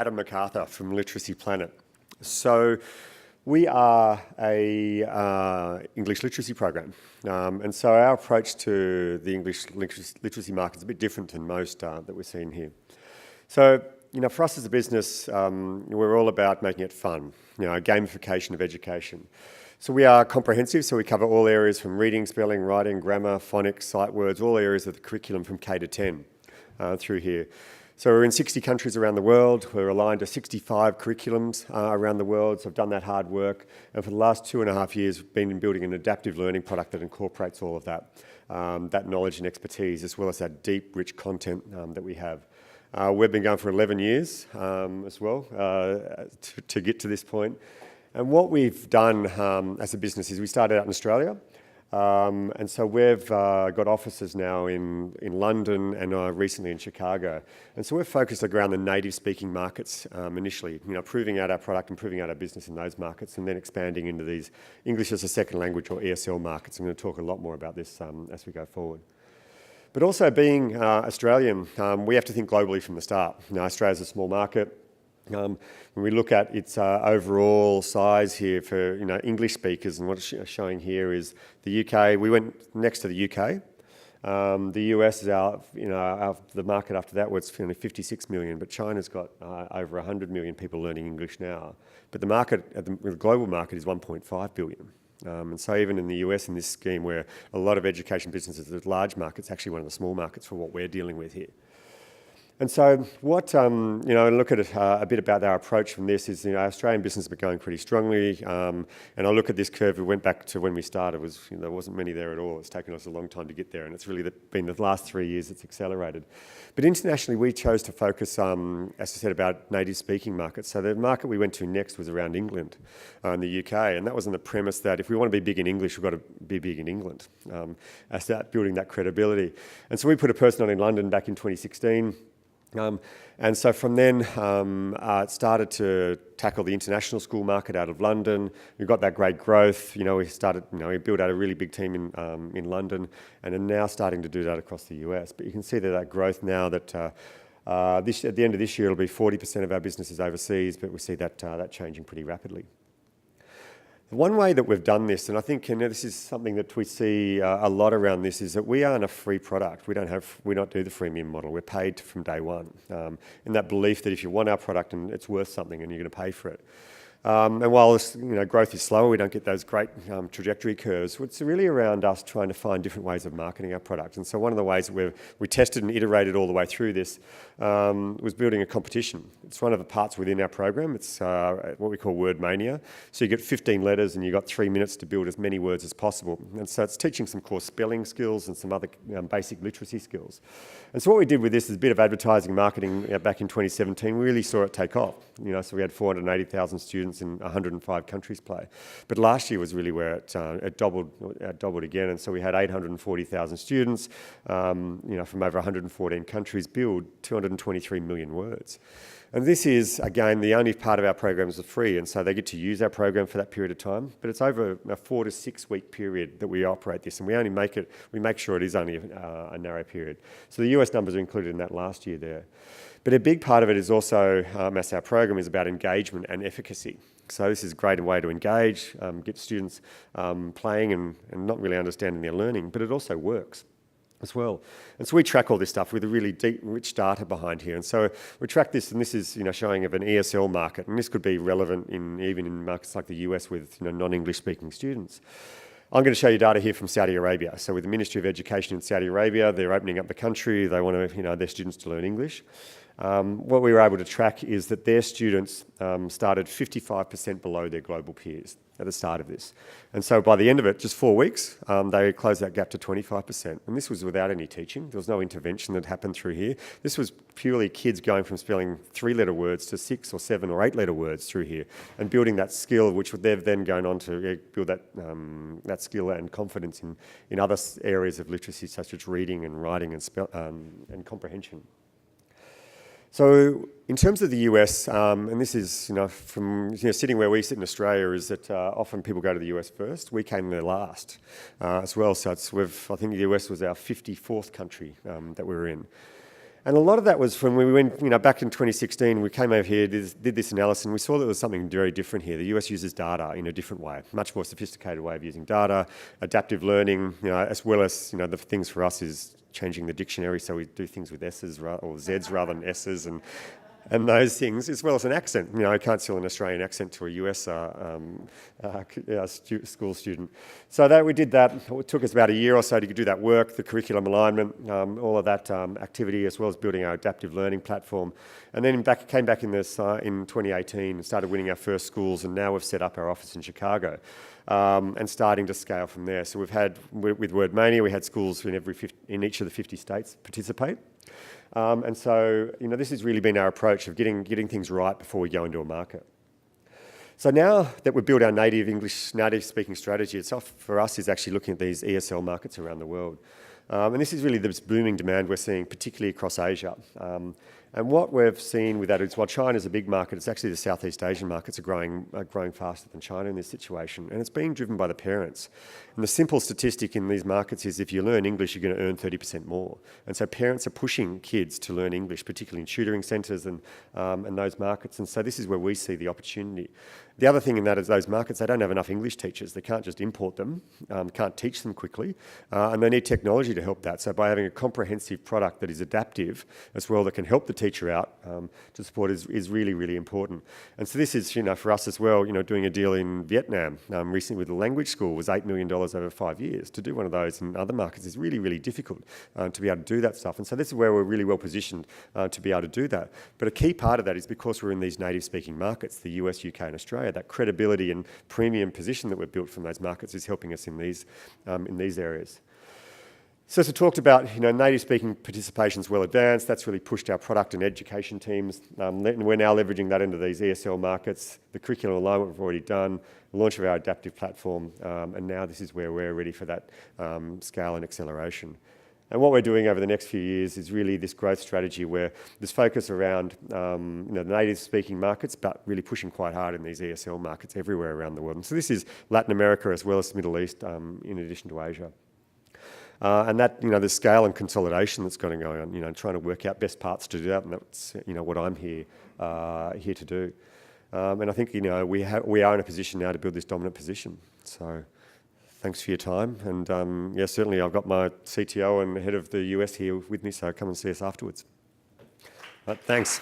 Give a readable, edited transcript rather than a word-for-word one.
Adam MacArthur from LiteracyPlanet. So we are a English literacy program, and so our approach to the English literacy market is a bit different than most that we're seeing here. So, for us as a business, we're all about making it fun, gamification of education. So we are comprehensive, so we cover all areas from reading, spelling, writing, grammar, phonics, sight words, all areas of the curriculum from K to 10 through here. So we're in 60 countries around the world. We're aligned to 65 curriculums around the world, so I've done that hard work. And for the last 2.5 years, we've been building an adaptive learning product that incorporates all of that knowledge and expertise, as well as that deep, rich content that we have. We've been going for 11 years as well to get to this point. And what we've done as a business is we started out in Australia. And so we've got offices now in London and recently in Chicago. And so we're focused around the native speaking markets initially, proving out our product and proving out our business in those markets, and then expanding into these English as a second language or ESL markets. I'm going to talk a lot more about this as we go forward. But also being Australian, we have to think globally from the start. Australia's a small market. When we look at its overall size here for English speakers, and what's showing here is the UK. We went next to the UK. The US is the market after that was 56 million, but China's got over 100 million people learning English now. But the market, the global market, is 1.5 billion. And so even in the US in this scheme, where a lot of education businesses are large markets, actually one of the small markets for what we're dealing with here. And so what, look at a bit about our approach from this is, our Australian business has been going pretty strongly. And I look at this curve, we went back to when we started, there wasn't many there at all. It's taken us a long time to get there, and it's really been the last 3 years it's accelerated. But internationally, we chose to focus, as I said, about native speaking markets. So the market we went to next was around England and the UK, and that was on the premise that if we want to be big in English, we've got to be big in England, as that building that credibility. And so we put a person on in London back in 2016. And so from then, it started to tackle the international school market out of London. We got that great growth. We built out a really big team in London, and are now starting to do that across the US. But you can see that growth now that at the end of this year, it'll be 40% of our business is overseas, but we see that changing pretty rapidly. One way that we've done this, and I think this is something that we see a lot around this, is that we aren't a free product. We don't do the freemium model. We're paid from day one, in that belief that if you want our product and it's worth something, and you're going to pay for it. And while this, growth is slower, we don't get those great trajectory curves. It's really around us trying to find different ways of marketing our product. And so one of the ways that we tested and iterated all the way through this was building a competition. It's one of the parts within our program. It's what we call Word Mania. So you get 15 letters and you've got 3 minutes to build as many words as possible. And so it's teaching some core spelling skills and some other basic literacy skills. And so what we did with this is a bit of advertising and marketing back in 2017. We really saw it take off. So we had 480,000 students in 105 countries play. But last year was really where it doubled again. And so we had 840,000 students, from over 114 countries build 223 million words. And this is, again, the only part of our programs are free, and so they get to use our program for that period of time. But it's over a 4 to 6 week period that we operate this, and we make sure it is only a narrow period. So the US numbers are included in that last year there. But a big part of it is also, as our program is about engagement and efficacy. So this is a great way to engage, get students playing and not really understanding their learning, but it also works as well. And so we track all this stuff with a really deep, rich data behind here. And so we track this, and this is showing of an ESL market, and this could be relevant even in markets like the US with non-English speaking students. I'm going to show you data here from Saudi Arabia. So with the Ministry of Education in Saudi Arabia, they're opening up the country. They want their students to learn English. What we were able to track is that their students started 55% below their global peers at the start of this. And so by the end of it, just 4 weeks, they closed that gap to 25%. And this was without any teaching. There was no intervention that happened through here. This was purely kids going from spelling 3-letter words to 6 or 7 or 8-letter words through here, and building that skill, which they've then gone on to build that skill and confidence in other areas of literacy, such as reading and writing and comprehension. So in terms of the US, and this is from sitting where we sit in Australia, is that often people go to the US first. We came there last as well. So I think the US was our 54th country that we were in. And a lot of that was from when we went, back in 2016, we came over here, did this analysis, and we saw that there was something very different here. The US uses data in a different way, much more sophisticated way of using data, adaptive learning, as well as, the things for us is changing the dictionary, so we do things with S's or Z's rather than S's, and those things, as well as an accent. I can't sell an Australian accent to a US school student. So we did that. It took us about a year or so to do that work, the curriculum alignment, all of that activity, as well as building our adaptive learning platform. And then came back in 2018 and started winning our first schools, and now we've set up our office in Chicago. And starting to scale from there. So we've had, with Word Mania, we had schools in each of the 50 states participate. And so, this has really been our approach of getting things right before we go into a market. So now that we've built our native speaking strategy itself, for us is actually looking at these ESL markets around the world. And this is really this booming demand we're seeing, particularly across Asia. And what we've seen with that is, while China's a big market, it's actually the Southeast Asian markets are growing faster than China in this situation. And it's being driven by the parents. And the simple statistic in these markets is if you learn English, you're going to earn 30% more. And so parents are pushing kids to learn English, particularly in tutoring centres and those markets. And so this is where we see the opportunity. The other thing in that is those markets, they don't have enough English teachers. They can't just import them, can't teach them quickly, and they need technology to help that. So by having a comprehensive product that is adaptive as well, that can help the teacher out to support is really, really important. And so this is, for us as well, doing a deal in Vietnam recently with a language school was $8 million over 5 years. To do one of those in other markets is really, really difficult to be able to do that stuff. And so this is where we're really well positioned to be able to do that. But a key part of that is because we're in these native speaking markets, the US, UK and Australia, that credibility and premium position that we've built from those markets is helping us in these areas. So as I talked about, native speaking participation is well advanced. That's really pushed our product and education teams. We're now leveraging that into these ESL markets. The curriculum alignment we've already done, the launch of our adaptive platform, and now this is where we're ready for that scale and acceleration. And what we're doing over the next few years is really this growth strategy where there's focus around the native speaking markets, but really pushing quite hard in these ESL markets everywhere around the world. And so this is Latin America as well as the Middle East, in addition to Asia. And that, the scale and consolidation that's going on, trying to work out best parts to do that, and that's, what I'm here to do. And I think, we are in a position now to build this dominant position. So thanks for your time. And certainly I've got my CTO and head of the US here with me, so come and see us afterwards. Thanks.